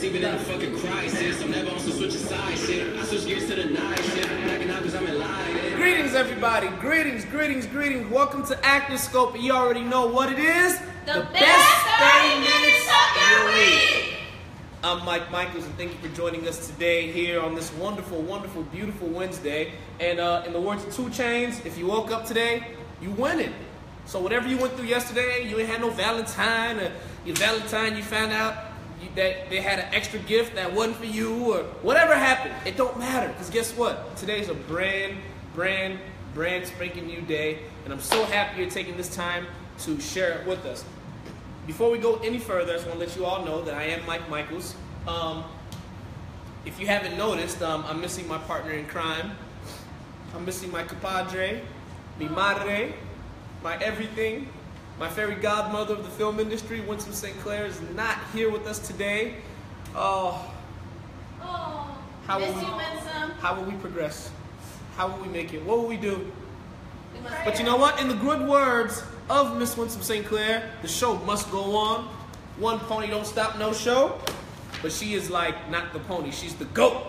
even in a fucking crisis. I'm never on some switch side shit. I switch gears to the night shit. Backing out cause I'm in line. Greetings, everybody. Greetings. Welcome to ActorScope. And you already know what it is. The best 30 minutes of your week. I'm Mike Michaels, and thank you for joining us today here on this wonderful, beautiful Wednesday. And in the words of 2 Chainz, if you woke up today, you winning. So whatever you went through yesterday, you ain't had no Valentine, or your Valentine, you found out that they had an extra gift that wasn't for you, or whatever happened, it don't matter. Because guess what? Today's a brand spanking new day, and I'm so happy you're taking this time to share it with us. Before we go any further, I just want to let you all know that I am Mike Michaels. If you haven't noticed, I'm missing my partner in crime. I'm missing my compadre, mi madre, my everything. My fairy godmother of the film industry, Winston St. Clair, is not here with us today. How will we progress? How will we make it? What will we do? But you know what? In the good words of Miss Winston St. Clair, the show must go on. One pony don't stop no show. But she is like not the pony. She's the GOAT.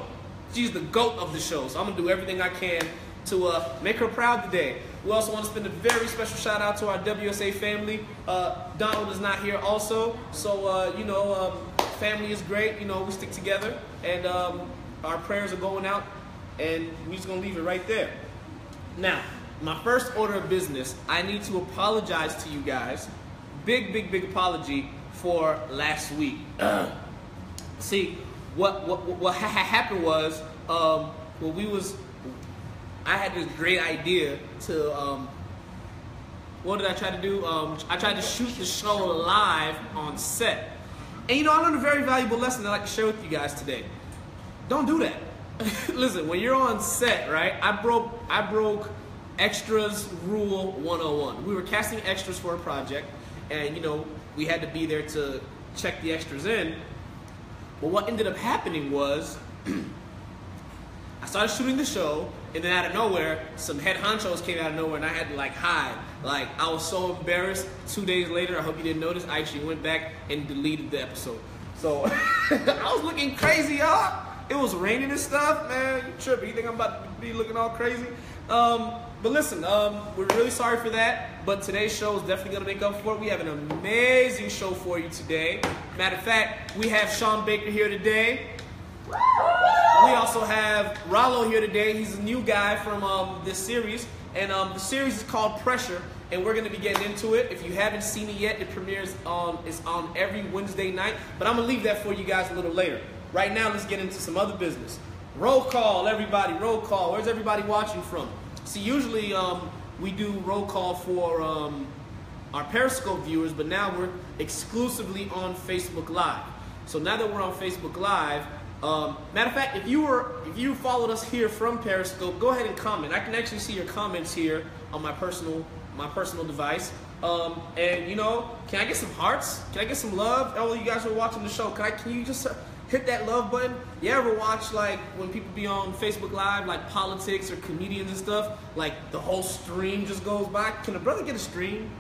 She's the GOAT of the show. So I'm going to do everything I can to make her proud today. We also want to spend a very special shout out to our WSA family. Donald is not here also. So, family is great. You know, we stick together. And our prayers are going out. And we're just going to leave it right there. Now, my first order of business, I need to apologize to you guys. Big apology for last week. See, what happened was, I had this great idea to, what did I try to do? I tried to shoot the show live on set. And you know, I learned a very valuable lesson that I'd like to share with you guys today. Don't do that. Listen, when you're on set, right, I broke extras rule 101. We were casting extras for a project, and you know, we had to be there to check the extras in. But what ended up happening was, I started shooting the show, and then out of nowhere, some head honchos came out of nowhere, and I had to like hide. Like, I was so embarrassed. 2 days later, I hope you didn't notice, I actually went back and deleted the episode. So, I was looking crazy, y'all. It was raining and stuff, man. You tripping? You think I'm about to be looking all crazy? But listen, we're really sorry for that, but today's show is definitely going to make up for it. We have an amazing show for you today. Matter of fact, we have Sean Baker here today. We also have Rollo here today. He's a new guy from this series, and the series is called Pressure, and we're going to be getting into it. If you haven't seen it yet, it premieres it's on every Wednesday night, but I'm going to leave that for you guys a little later. Right now, let's get into some other business. Roll call, everybody, roll call. Where's everybody watching from? See, usually we do roll call for our Periscope viewers, but now we're exclusively on Facebook Live. So now that we're on Facebook Live, matter of fact, if you followed us here from Periscope, go ahead and comment. I can actually see your comments here on my personal device. And you know, can I get some hearts? Can I get some love? All of you guys who are watching the show, can you just hit that love button? You ever watch like when people be on Facebook Live, like politics or comedians and stuff, like the whole stream just goes by? Can a brother get a stream?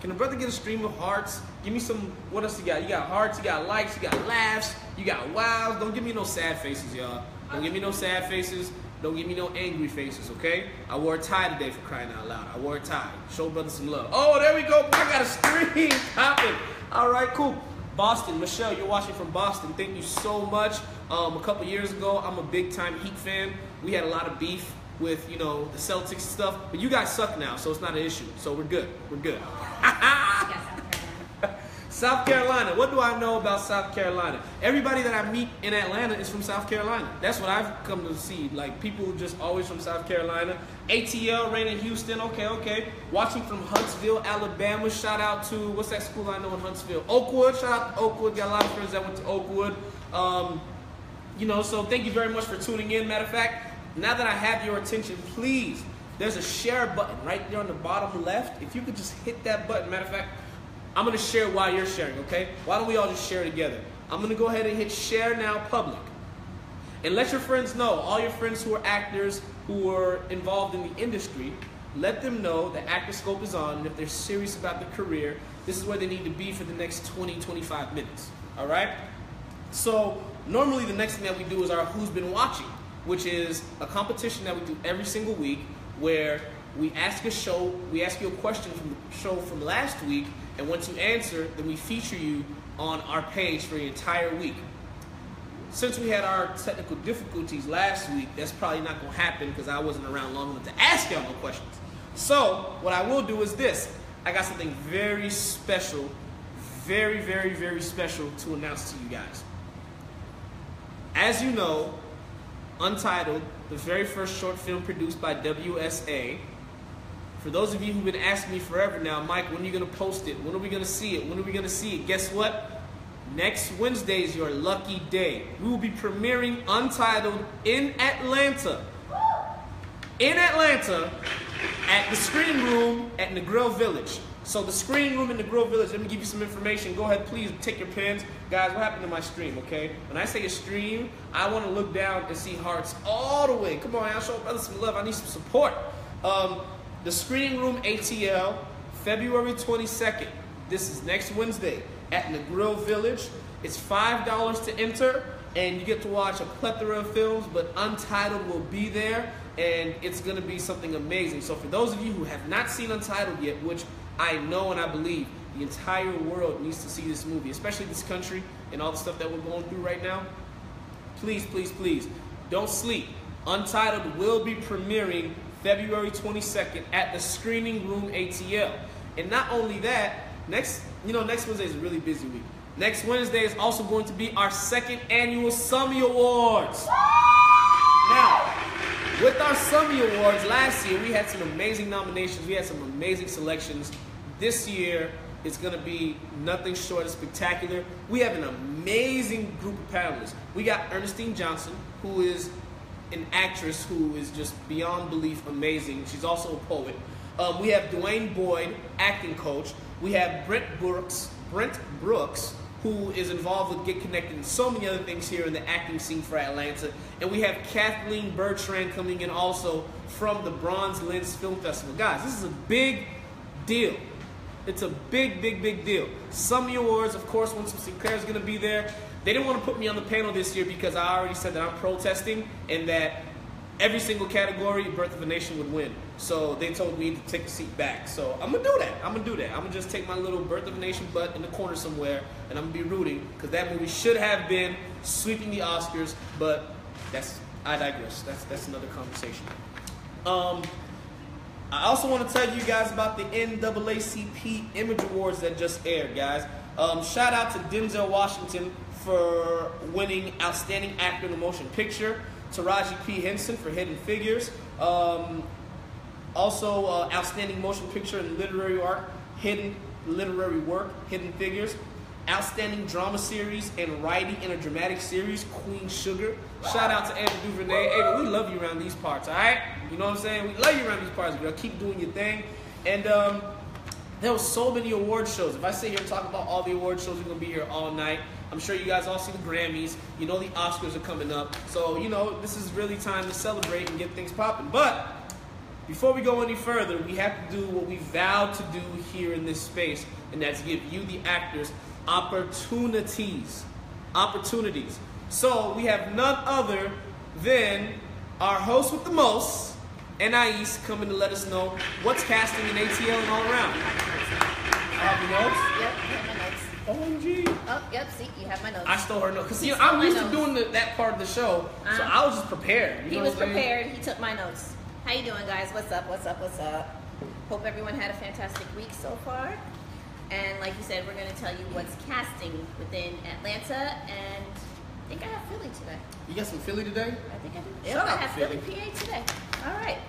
Can a brother get a stream of hearts? Give me some, what else you got? You got hearts, you got likes, you got laughs, you got wows. Don't give me no sad faces, y'all. Don't give me no sad faces. Don't give me no angry faces, okay? I wore a tie today, for crying out loud. I wore a tie. Show brother some love. Oh, there we go. I got a stream popping. All right, cool. Boston, Michelle, you're watching from Boston. Thank you so much. A couple years ago, I'm a big-time Heat fan. We had a lot of beef with, you know, the Celtics and stuff, but you guys suck now, so it's not an issue. So we're good. We're good. South Carolina. What do I know about South Carolina? Everybody that I meet in Atlanta is from South Carolina. That's what I've come to see. Like, people just always from South Carolina. ATL, Rain in Houston. Okay. Watching from Huntsville, Alabama. Shout out to, what's that school I know in Huntsville? Oakwood. Shout out to Oakwood. Got a lot of friends that went to Oakwood. You know, so thank you very much for tuning in. Matter of fact, now that I have your attention, please, there's a share button right there on the bottom left. If you could just hit that button. Matter of fact, I'm going to share while you're sharing, okay? Why don't we all just share together? I'm going to go ahead and hit share now public. And let your friends know, all your friends who are actors, who are involved in the industry, let them know that ActorScope is on, and if they're serious about their career, this is where they need to be for the next 20, 25 minutes, all right? So normally the next thing that we do is our Who's Been Watching, which is a competition that we do every single week where we ask you a question from the show from last week, and once you answer, then we feature you on our page for the entire week. Since we had our technical difficulties last week, that's probably not going to happen because I wasn't around long enough to ask y'all no questions. So what I will do is this. I got something very special, very, very, very special to announce to you guys. As you know, Untitled, the very first short film produced by WSA. For those of you who've been asking me forever now, Mike, when are you going to post it? When are we going to see it? When are we going to see it? Guess what? Next Wednesday is your lucky day. We will be premiering Untitled in Atlanta. In Atlanta, at the screening room at Negril Village. So the screening room in Negril Village, let me give you some information. Go ahead, please take your pens. Guys, what happened to my stream, okay? When I say a stream, I want to look down and see hearts all the way. Come on, I'll show brothers some love. I need some support. The screening room ATL, February 22nd. This is next Wednesday at Negril Village. It's $5 to enter, and you get to watch a plethora of films, but Untitled will be there, and it's going to be something amazing. So for those of you who have not seen Untitled yet, which I know and I believe the entire world needs to see this movie, especially this country and all the stuff that we're going through right now, please, please, please, don't sleep. Untitled will be premiering February 22nd at the Screening Room ATL. And not only that, next Wednesday is a really busy week. Next Wednesday is also going to be our second annual Summy Awards. Now, with our Summy Awards last year, we had some amazing nominations. We had some amazing selections. This year, it's going to be nothing short of spectacular. We have an amazing group of panelists. We got Ernestine Johnson, who is an actress who is just beyond belief amazing. She's also a poet. We have Dwayne Boyd, acting coach. We have Brent Brooks, who is involved with Get Connected and so many other things here in the acting scene for Atlanta. And we have Kathleen Bertrand coming in also from the Bronze Lens Film Festival. Guys, this is a big deal. It's a big, big, big deal. Summy Awards, of course, Winston Sinclair is going to be there. They didn't want to put me on the panel this year because I already said that I'm protesting and that every single category, Birth of a Nation would win. So they told me to take a seat back. So I'm going to do that. I'm going to do that. I'm going to just take my little Birth of a Nation butt in the corner somewhere, and I'm going to be rooting because that movie should have been sweeping the Oscars, but I digress. That's another conversation. I also want to tell you guys about the NAACP Image Awards that just aired, guys. Shout out to Denzel Washington for winning Outstanding Actor in a Motion Picture, Taraji P. Henson for Hidden Figures, also Outstanding Motion Picture and Literary Work, Hidden Figures, Outstanding Drama Series and Writing in a Dramatic Series, Queen Sugar. Shout out to Ava DuVernay. Ava, we love you around these parts, all right? You know what I'm saying? We love you around these parts, girl. Keep doing your thing. And there were so many award shows. If I sit here and talk about all the award shows, we're going to be here all night. I'm sure you guys all see the Grammys. You know the Oscars are coming up. So, you know, this is really time to celebrate and get things popping. But before we go any further, we have to do what we vowed to do here in this space, and that's give you, the actors, opportunities. So we have none other than our host with the most, Anais, coming to let us know what's casting in ATL and all around. Have your notes? Yep, you have my notes. OMG. Oh, yep, see, you have my notes. I stole her notes. Because, I'm used to doing that part of the show, so I was just prepared. He was prepared. He took my notes. How you doing, guys? What's up? Hope everyone had a fantastic week so far. And like you said, we're going to tell you what's casting within Atlanta, and I think I have Philly today. You got some Philly today? I think I do. Shout Yep, out I have Philly. PA today. All right.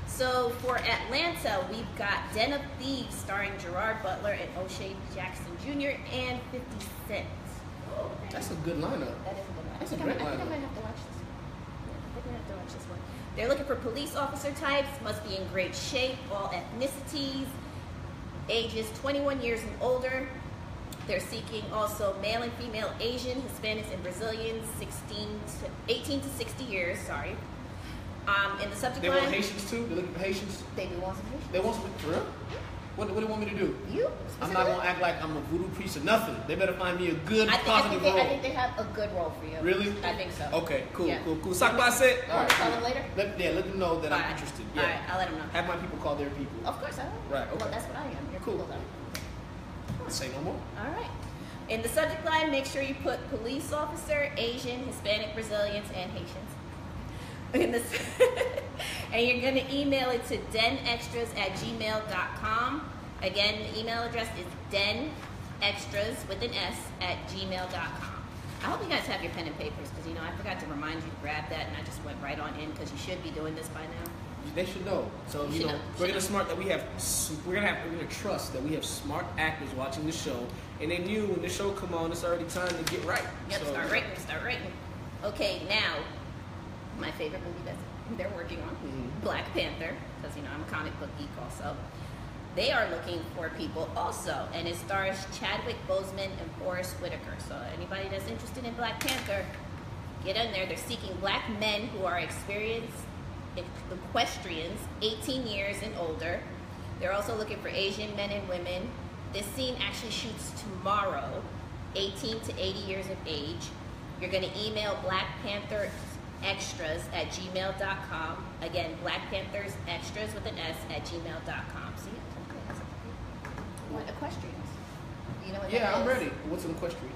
So for Atlanta, we've got Den of Thieves starring Gerard Butler and O'Shea Jackson Jr. and 50 Cent. That's a good lineup. That is a good one. That's a I think great I might lineup. have to watch this one. Yeah, I think I have to watch this one. They're looking for police officer types, must be in great shape, all ethnicities, ages 21 years and older. They're seeking also male and female Asian, Hispanics, and Brazilians, 18 to 60 years, sorry. In the subject They line, want Haitians too? They're looking for Haitians? they do want some Haitians. They want some, for real? What do you want me to do? You? I'm not gonna act like I'm a voodoo priest or nothing. They better find me a good, positive role. I think they have a good role for you. Really? I think so. Okay, cool, Yeah. cool. Sakbase. All right. Tell them later? Let them know that I'm interested. Yeah. All right, I'll let them know. Have my people call their people. Of course I will. Right, okay. Well, that's what I am. You're Cool. people, though. Say no more. All right. In the subject line, make sure you put police officer, Asian, Hispanic, Brazilians, and Haitians. And you're going to email it to denextras@gmail.com. Again, the email address is denextras@gmail.com. I hope you guys have your pen and papers because, you know, I forgot to remind you to grab that and I just went right on in because you should be doing this by now. They should know. So you know, we're gonna trust that we have smart actors watching the show, and they knew when the show come on, it's already time to get right. Yep, so, start writing. Okay, now my favorite movie that they're working on, Black Panther, because you know I'm a comic book geek also. They are looking for people also, and it stars Chadwick Boseman and Forrest Whitaker. So anybody that's interested in Black Panther, get in there. They're seeking black men who are experienced equestrians, 18 years and older. They're also looking for Asian men and women. This scene actually shoots tomorrow, 18 to 80 years of age. You're going to email Black Panther extras@gmail.com. Again, Black Panthers extras with an S@gmail.com. See? What equestrians? You know what that I'm is? ready. What's an equestrian?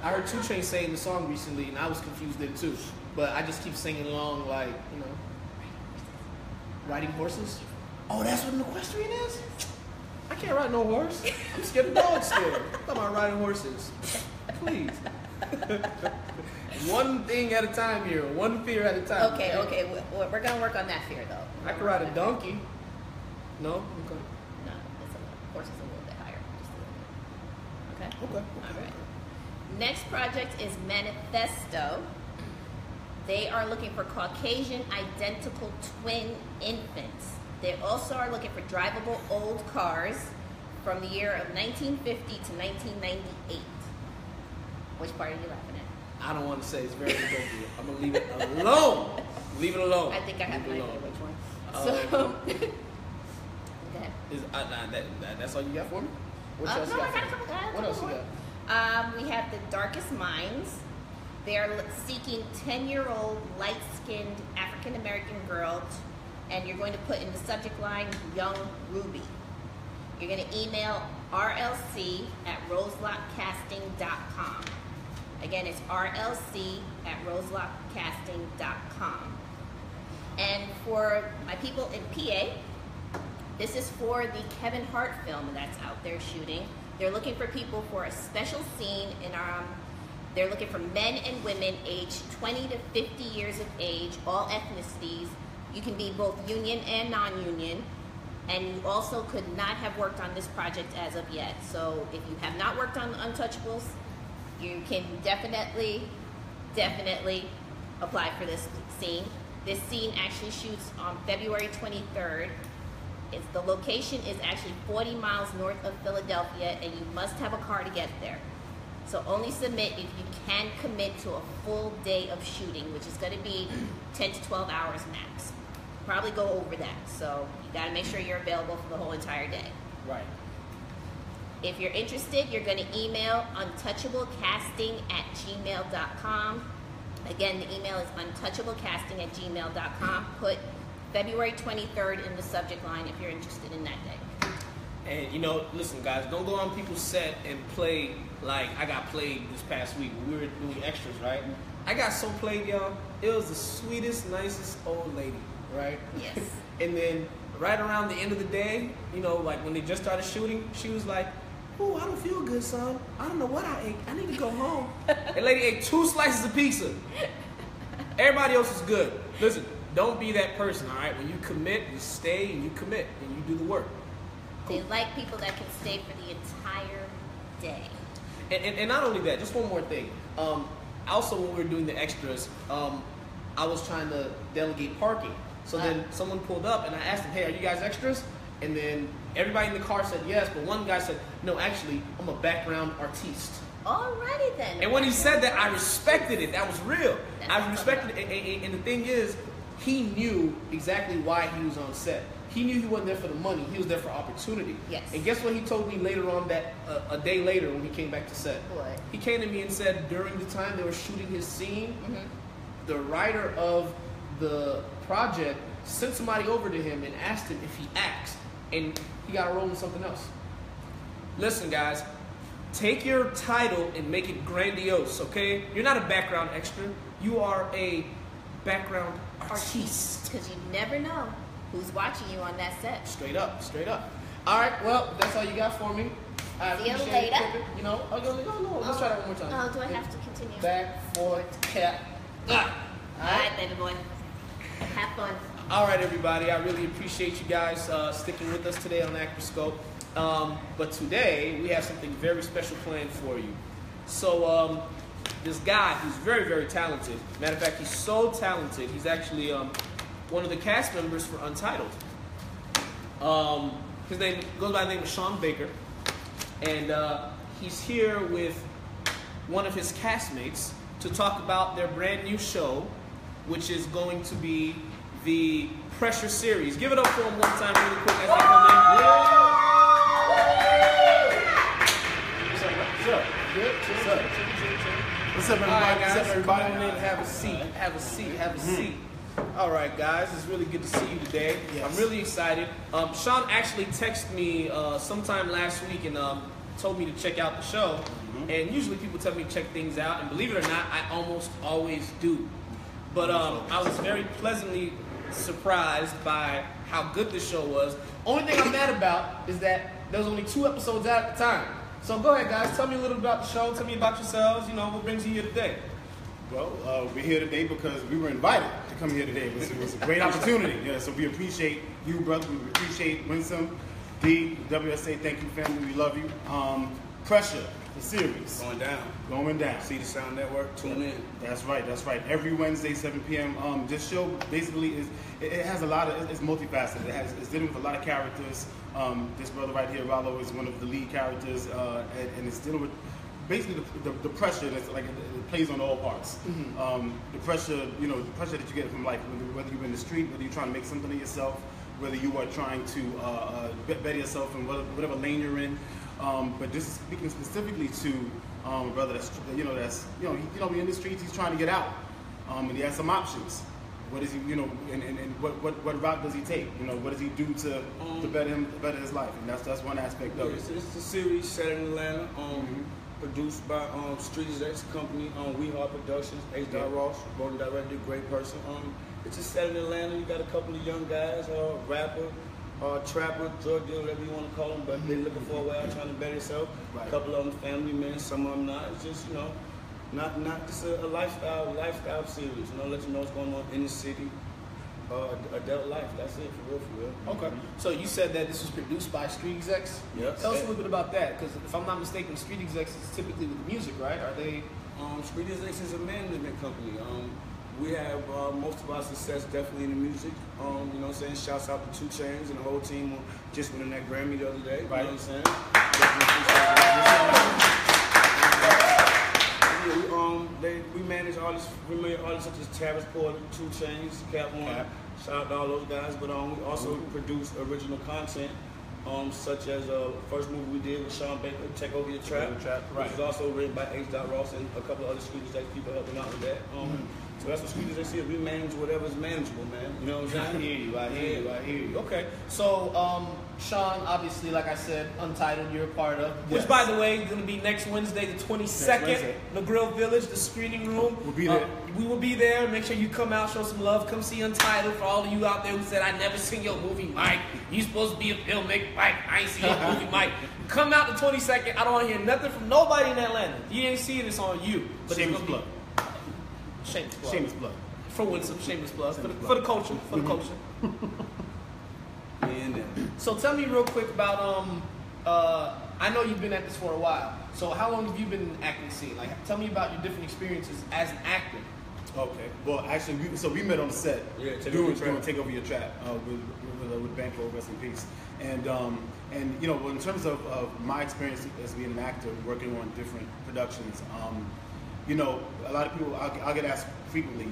I heard 2 Chainz saying the song recently, and I was confused then too. But I just keep singing along like, you know, riding horses. Oh, that's what an equestrian is? I can't ride no horse. I'm scared of dogs still. I'm talking about riding horses. Please. One thing at a time here. One fear at a time. Okay. We're going to work on that fear, though. I could ride a donkey. No? Okay. No, horse is a little bit higher. Just a little bit. Okay? Okay. All right. Next project is Manifesto. They are looking for Caucasian identical twin infants. They also are looking for drivable old cars from the year of 1950 to 1998. Which part are you laughing at? I don't want to say. It's very inappropriate. I'm going to leave it alone. Leave it alone. I think I have no idea which one. Go ahead. That's all you got for me? What else No, you I got got a for me? couple. What else you got? We have The Darkest Minds. They are seeking 10-year-old light-skinned African-American girl, and you're going to put in the subject line, Young Ruby. You're going to email rlc@roselockcasting.com. Again, it's rlc@roselockcasting.com. And for my people in PA, this is for the Kevin Hart film that's out there shooting. They're looking for people for a special scene in they're looking for men and women aged 20 to 50 years of age, all ethnicities. You can be both union and non-union. And you also could not have worked on this project as of yet. So if you have not worked on Untouchables, you can definitely apply for this scene. This scene actually shoots on February 23rd. The location is actually 40 miles north of Philadelphia, and you must have a car to get there. So only submit if you can commit to a full day of shooting, which is going to be 10 to 12 hours max. Probably go over that. So you got to make sure you're available for the whole entire day. Right. If you're interested, you're going to email untouchablecasting@gmail.com. Again, the email is untouchablecasting@gmail.com. Put February 23rd in the subject line if you're interested in that day. And you know, listen guys, don't go on people's set and play like I got played this past week when we were doing extras, right? I got so played, y'all. It was the sweetest, nicest old lady, right? Yes. And then right around the end of the day, you know, like when they just started shooting, she was like, "Oh, I don't feel good, son. I don't know what I ate. I need to go home." The lady ate 2 slices of pizza. Everybody else is good. Listen, don't be that person, all right? When you commit, you stay and you commit and you do the work. They like people that can stay for the entire day. And not only that, just one more thing. Also, when we were doing the extras, I was trying to delegate parking. So then someone pulled up and I asked them, "Hey, are you guys extras?" And then everybody in the car said yes, but one guy said, "No, actually, I'm a background artiste." Alrighty then. And when he said that, I respected it. That was real. That's I respected it. And the thing is, he knew exactly why he was on set. he knew he wasn't there for the money. He was there for opportunity. Yes. And guess what he told me later on that a day later when he came back to set? What? He came to me and said during the time they were shooting his scene, Mm-hmm. the writer of the project sent somebody over to him and asked him if he acts, and he got a role in something else. Listen, guys, take your title and make it grandiose, okay? You're not a background extra. You are a background artiste. Because you never know who's watching you on that set. Straight up, straight up. All right, well, that's all you got for me. I See you appreciate it, later. Pippin. You know, no, let's try that one more time. Oh, do I have to continue? Back, forth, cap. Ah. All right, baby boy. Have fun. All right, everybody. I really appreciate you guys sticking with us today on ActorScope. But today, we have something very special planned for you. So, this guy, who's very, very talented. Matter of fact, he's so talented, he's actually one of the cast members for Untitled. His name goes by the name of Sean Baker. And he's here with one of his castmates to talk about their brand new show, which is going to be the Pressure series. Give it up for them one time really quick as they come in. What's up, man? What's up? Good? What's up? What's up, everybody? All right, guys. What's up, everybody? Come on in, have a seat. Have a seat. Have a seat. All right, guys. It's really good to see you today. Yes. I'm really excited. Sean actually texted me sometime last week and told me to check out the show. And usually people tell me to check things out, and believe it or not, I almost always do. But I was very pleasantly surprised by how good the show was. Only thing I'm mad about is that there was only 2 episodes out at the time. So go ahead, guys. Tell me a little about the show. Tell me about yourselves. You know, what brings you here today? Well, we're here today because we were invited to come here today. It was a great opportunity. Yeah, so we appreciate you, brother. We appreciate Winsome, D, WSA. Thank you, family. We love you. Pressure, the series. Going down. See the Sound Network, tune in. That's right, that's right. Every Wednesday, 7 p.m. This show basically it has a lot of, it's multifaceted. It's dealing with a lot of characters. This brother right here, Rollo, is one of the lead characters, and it's dealing with basically the pressure that's like it plays on all parts. The pressure, you know, the pressure that you get from life, whether you're in the street, whether you're trying to make something of yourself, whether you are trying to better yourself in whatever lane you're in. But this is speaking specifically to a brother that's in the streets. He's trying to get out, and he has some options. What is he, and what route does he take? You know, what does he do to better his life? And that's one aspect of it. It's a series set in Atlanta, produced by Street X Company, We Heart Productions, H. Ross, wrote and directed, great person. It's just set in Atlanta. You got a couple of young guys, rapper, trapper, drug dealer, whatever you want to call them, but they're looking for a way out, trying to better themselves. Right. A couple of them family men, some of them not. It's just, not just a lifestyle series. Let you know what's going on in the city, adult life. That's it, for real. Okay. So you said that this was produced by Street Execs? Yes. Tell us a little bit about that, because if I'm not mistaken, Street Execs is typically with music, right? Are they? Street X is a management company. We have most of our success definitely in the music. You know what I'm saying? Shouts out to 2 Chainz and the whole team just winning that Grammy the other day. Right. You know what I'm saying? We manage artists, familiar artists such as Travis Porter, 2 Chainz, Cap One. Shout out to all those guys. But we also produce original content, such as first movie we did with Sean Baker, Take Over Your Trap, which was also written by H. Ross and a couple of other Street Execs people helping out with that. So that's what Street Execs is. We manage whatever's manageable, man. You know what I'm saying? I hear you. Okay. So, Sean, obviously, like I said, Untitled, you're a part of. Which, by the way, is going to be next Wednesday, the 22nd, McGrill Village, the screening room. We'll be there. We will be there. Make sure you come out, show some love. Come see Untitled. For all of you out there who said, I never seen your movie, Mike. You supposed to be a filmmaker, Mike. I ain't seen your movie, Mike. Come out the 22nd. I don't want to hear nothing from nobody in Atlanta. You ain't seeing this on you. But Shameless plug. Shameless plug. For Winsome, shameless plug. For the culture. For the culture. So tell me real quick about I know you've been at this for a while. So how long have you been in the acting scene? Like, tell me about your different experiences as an actor. Okay. Well, actually, we met on the set doing Take Over Your Trap with Banco, rest in peace. And in terms of my experience as being an actor, working on different productions, a lot of people, I'll get asked frequently,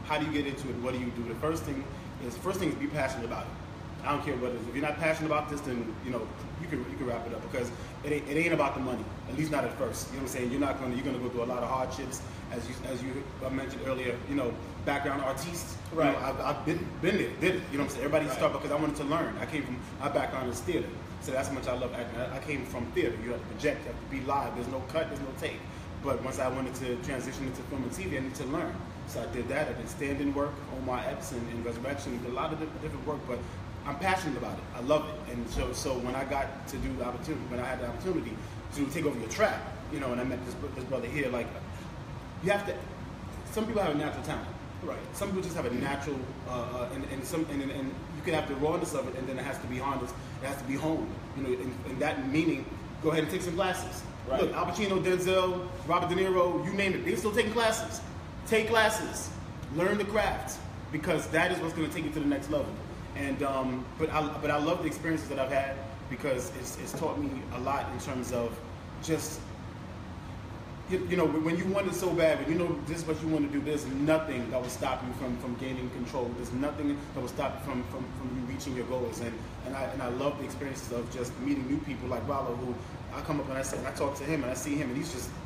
how do you get into it? What do you do? The first thing is be passionate about it. I don't care what it is. If you're not passionate about this, then you know you can wrap it up because it ain't about the money. At least not at first. You know what I'm saying? You're gonna go through a lot of hardships, as you mentioned earlier. You know, background artists. Right. You know, I've been there, did it. You know what I'm saying? Everybody start because I wanted to learn. I came from my background is theater, so that's how much I love acting. I came from theater. You have to project. You have to be live. There's no cut. There's no tape. But once I wanted to transition into film and TV, I need to learn. So I did that. I did stand-in work on my eps and Resurrection. Did a lot of different work, but I'm passionate about it. I love it. And so when I got to do the opportunity, when I had the opportunity to take over your track, you know, and I met this brother here, like you have to. Some people have a natural talent, right? Some people just have a natural, and you can have the rawness of it, and then it has to be harnessed. It has to be honed, you know. And that meaning, go ahead and take some classes. Right. Look, Al Pacino, Denzel, Robert De Niro, you name it, they're still taking classes. Take classes, learn the craft, because that is what's going to take you to the next level. And but I love the experiences that I've had because it's taught me a lot in terms of just you know when you want it so bad, when you know this is what you want to do, there's nothing that will stop you from gaining control. There's nothing that will stop you from you reaching your goals. And I love the experiences of just meeting new people like Rollo, who I come up and I talk to him and I see him and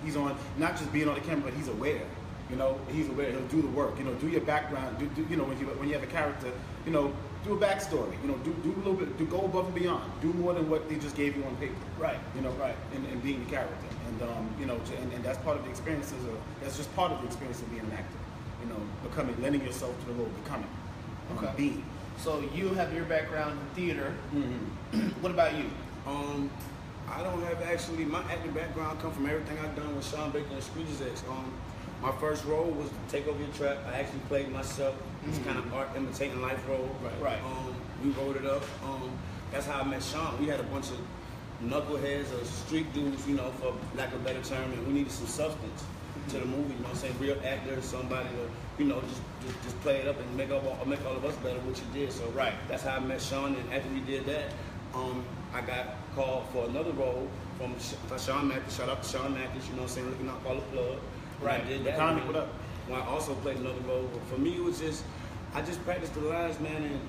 he's on not just being on the camera, but he's aware. You know, he's aware. He'll do the work. You know, do your background. You know, when you have a character, you know, do a backstory. You know, do a little bit. Go above and beyond. Do more than what they just gave you on paper. Right. You know, right. And being the character. And you know, and that's part of the experiences. That's just part of the experience of being an actor. You know, becoming, lending yourself to the role, becoming, being. So you have your background in theater. Mm-hmm. What about you? I don't have actually, my acting background come from everything I've done with Sean Baker and Screege's X. My first role was to take over your trap. I actually played myself. It's kind of art imitating life role. Right. We wrote it up. That's how I met Sean. We had a bunch of knuckleheads or street dudes, you know, for lack of a better term, and we needed some substance to the movie. You know what I'm saying? Real actors, somebody to, you know, just play it up and make all of us better, which he did. So that's how I met Sean. And after we did that, I got called for another role from Sean Mathis. Shout out to Sean Mathis. You know what I'm saying? Looking out, call a plug. Right. I did that. What up? Well, I also played another role. But for me, it was just, I just practiced the lines, man, and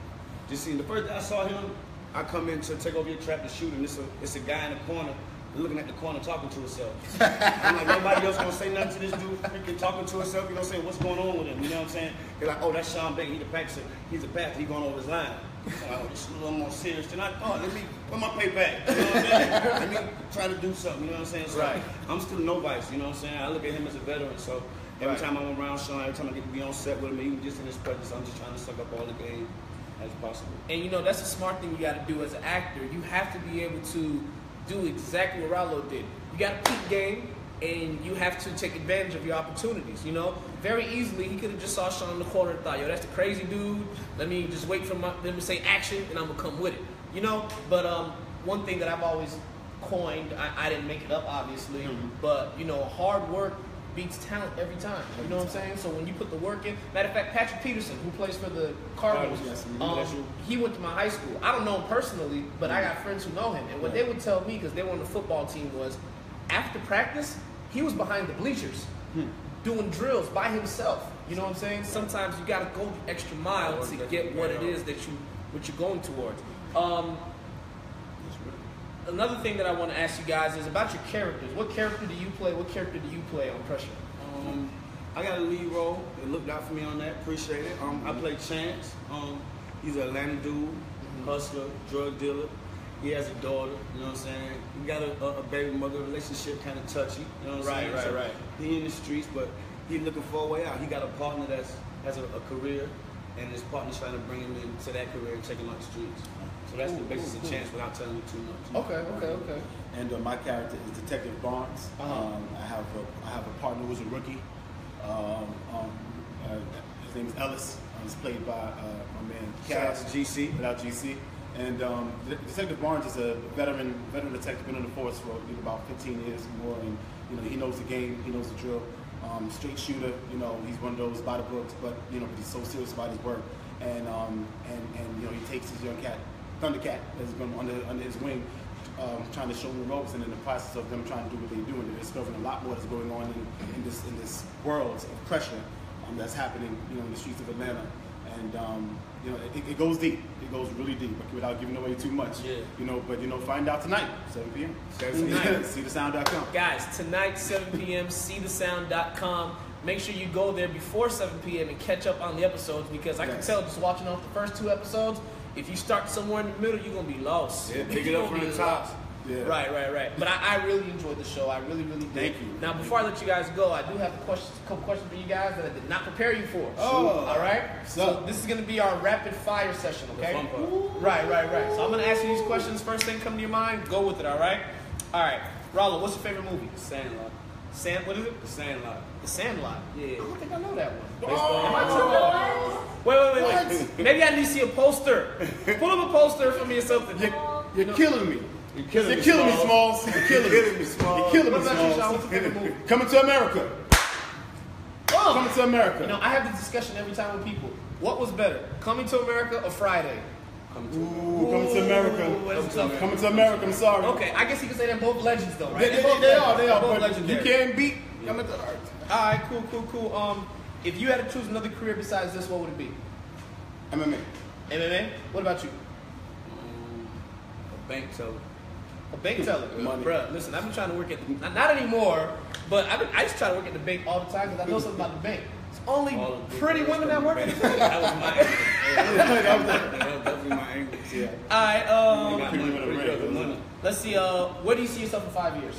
just seeing the first day I saw him, I come in to take over your trap to shoot, and it's a guy in the corner looking at the corner talking to himself. I'm like, nobody else gonna say nothing to this dude freaking talking to himself, you know what I'm saying? What's going on with him? You know what I'm saying? They're like, oh, that's Sean Baker, he's a practicer, he's a pastor, he's going over his line. I'm like, oh, this is a little more serious than I thought. Let me put my pay back. You know what I'm saying? Let me try to do something, you know what I'm saying? So I'm still novice, you know what I'm saying? I look at him as a veteran, so every time I'm around Sean, every time I get to be on set with him, even just in his presence, I'm just trying to suck up all the game as possible. And you know, that's a smart thing you got to do as an actor. You have to be able to do exactly what Rollo did. You got to peak game, and you have to take advantage of your opportunities. You know, very easily he could have just saw Sean in the corner and thought, yo, that's the crazy dude. Let me just wait for them to say action, and I'm gonna come with it. You know, but one thing that I've always coined, I didn't make it up, obviously, but you know, hard work beats talent every time. You know what I'm saying? So when you put the work in, matter of fact, Patrick Peterson, who plays for the Cardinals, he went to my high school. I don't know him personally, but I got friends who know him. And what they would tell me, because they were on the football team, was after practice, he was behind the bleachers doing drills by himself. You know what I'm saying? Sometimes you got to go the extra mile to get what it is that what you're going towards. Another thing that I want to ask you guys is about your characters. What character do you play? What character do you play on Pressure? I got a lead role. They looked out for me on that. Appreciate it. I play Chance. He's an Atlanta dude, hustler, drug dealer. He has a daughter. You know what I'm saying? He got a baby mother relationship, kind of touchy. You know what I'm saying? Right. He in the streets, but he's looking for a way out. He got a partner that has a career, and his partner's trying to bring him into that career and take him out the streets. So that's the basis of Chance without telling you too much. Okay. And my character is Detective Barnes. I have a partner who's a rookie. His name is Ellis. He's played by my man Cass. GC. Without GC. And Detective Barnes is a veteran detective, been on the force for about 15 years or more, and you know he knows the game, he knows the drill. Straight shooter, you know, he's one of those by the books, but you know, he's so serious about his work, and you know, he takes his young cat, Thundercat, that's been under his wing, trying to show them the ropes, and in the process of them trying to do what they do, and they're discovering a lot more that's going on in this world of pressure that's happening, you know, in the streets of Atlanta. and you know, it goes deep. It goes really deep, but without giving away too much. Yeah. You know, but you know, find out tonight, 7 p.m. Tonight. SeeTheSound.com. Guys, tonight, 7 p.m., SeeTheSound.com. Make sure you go there before 7 p.m. and catch up on the episodes, because I can tell just watching off the first 2 episodes, if you start somewhere in the middle, you're going to be lost. Yeah, pick it up from the top. Yeah. Right. But I really enjoyed the show. I really did. Thank you. Now, before I let you guys go, I do have a couple questions for you guys that I did not prepare you for. Oh. All right? So this is going to be our rapid fire session, okay? The fun part. Right. So I'm going to ask you these questions. First thing come to your mind, go with it, all right? All right. Rollo, what's your favorite movie? Sandlot. What is it? The Sandlot. The Sandlot. Yeah. I don't think I know that one. Baseball. Am I tripping? Wait. Maybe I need to see a poster. Pull up a poster for me or something. you're killing me. You're killing me, Smalls. You're killing me, Smalls. You're killing me, What about you, Sean? Smalls. What's your favorite movie? Coming to America. Oh. Coming to America. You know, I have this discussion every time with people. What was better, Coming to America or Friday? Coming to America. That's tough. Coming to America. I'm sorry. Okay, I guess you could say they're both legends, though, right? They They're are. both But legendary. you can't beat Coming to America. All right, cool. If you had to choose another career besides this, what would it be? MMA. MMA? What about you? A bank teller. A bank teller. Money. Bruh, listen, I've been trying to work at the, not anymore, but I used to try to work at the bank all the time because I know something about the bank. It's only All the pretty big women that work at the bank. That was my angle. That was definitely my angle. Yeah. All right, Got Pretty money, women pretty good are money. let's see, where do you see yourself in 5 years?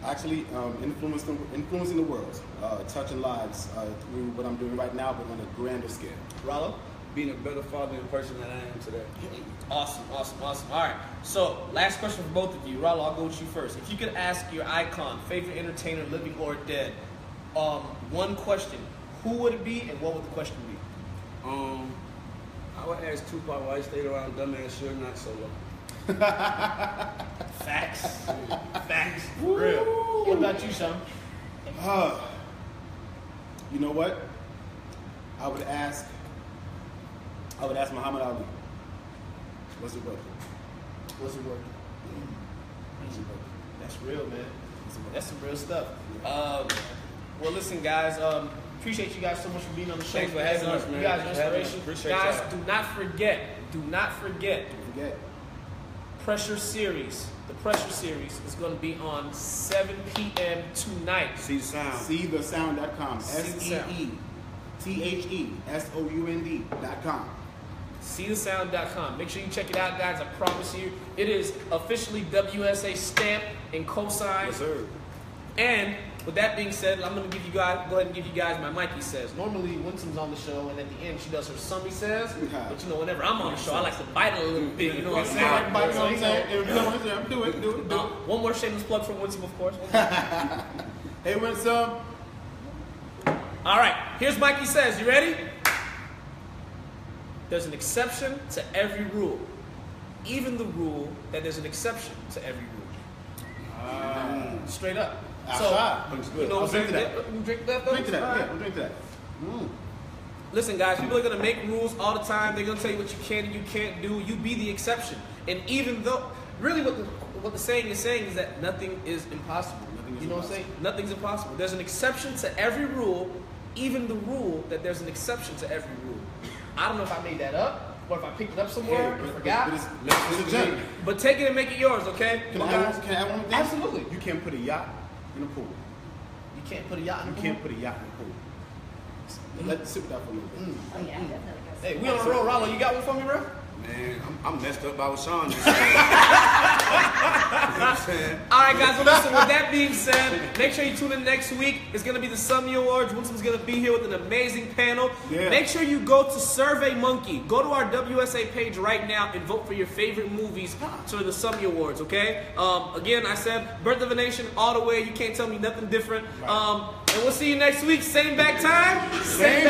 Actually, influencing the world, touching lives through what I'm doing right now, but on a grander scale. Rollo? Being a better father and person than I am today. Awesome. All right. So, last question for both of you. Rollo, I'll go with you first. If you could ask your icon, favorite entertainer, living or dead, one question, who would it be and what would the question be? I would ask Tupac why he stayed around dumbass sure not so long. Facts. For real. What about you, Sean? You know what? I would ask Muhammad Ali. What's it worth? That's real, man. That's some real stuff. Well, listen, guys. Appreciate you guys so much for being on the show. Thanks for having us, man. You guys are Having us. inspiration. Appreciate Guys, y'all. do not forget. Don't forget. Pressure Series. The Pressure Series is going to be on 7 p.m. tonight. See the sound. SeeTheSound.com. See the sound. SeeTheSound.com. SeeTheSound.com. Make sure you check it out, guys. I promise you, it is officially WSA stamped and co-signed. Yes, sir. And with that being said, I'm gonna go ahead and give you guys my Mikey Says. Normally, Winsome's on the show, and at the end, she does her Summy Says. But you know, whenever I'm on the show, I like to bite it a little bit. You know what I'm saying? Bite it. Do it. One more shameless plug from Winsome, of course. Hey, Winsome. All right, here's Mikey Says. You ready? There's an exception to every rule, even the rule that there's an exception to every rule. Straight up. So, you know, I'll drink to that. Drink that. Drink to that. Yeah, we'll drink to that. Listen, guys, people are going to make rules all the time. They're going to tell you what you can and you can't do. You be the exception. And even though, really what the saying is that nothing is impossible. You know what I'm saying? Nothing's impossible. There's an exception to every rule, even the rule that there's an exception to every rule. I don't know if I made that up or if I picked it up somewhere and forgot. It's a gem. But take it and make it yours, okay? Can I add one more thing? Absolutely. You can't put a yacht in a pool. You can't put a yacht in You the can't pool. put a yacht in a pool. Let's sit with that for a little bit. Oh, yeah, definitely. Hey, we on the road, Rollo. You got one for me, bro? Man, I'm messed up by what Sean just said. You know what I'm saying? All right, guys. Well, listen. With that being said, make sure you tune in next week. It's going to be the Summy Awards. Winsome's going to be here with an amazing panel. Yeah. Make sure you go to SurveyMonkey. Go to our WSA page right now and vote for your favorite movies for the Summy Awards. Okay. Again, I said Birth of a Nation all the way. You can't tell me nothing different. And we'll see you next week. Same back time. Same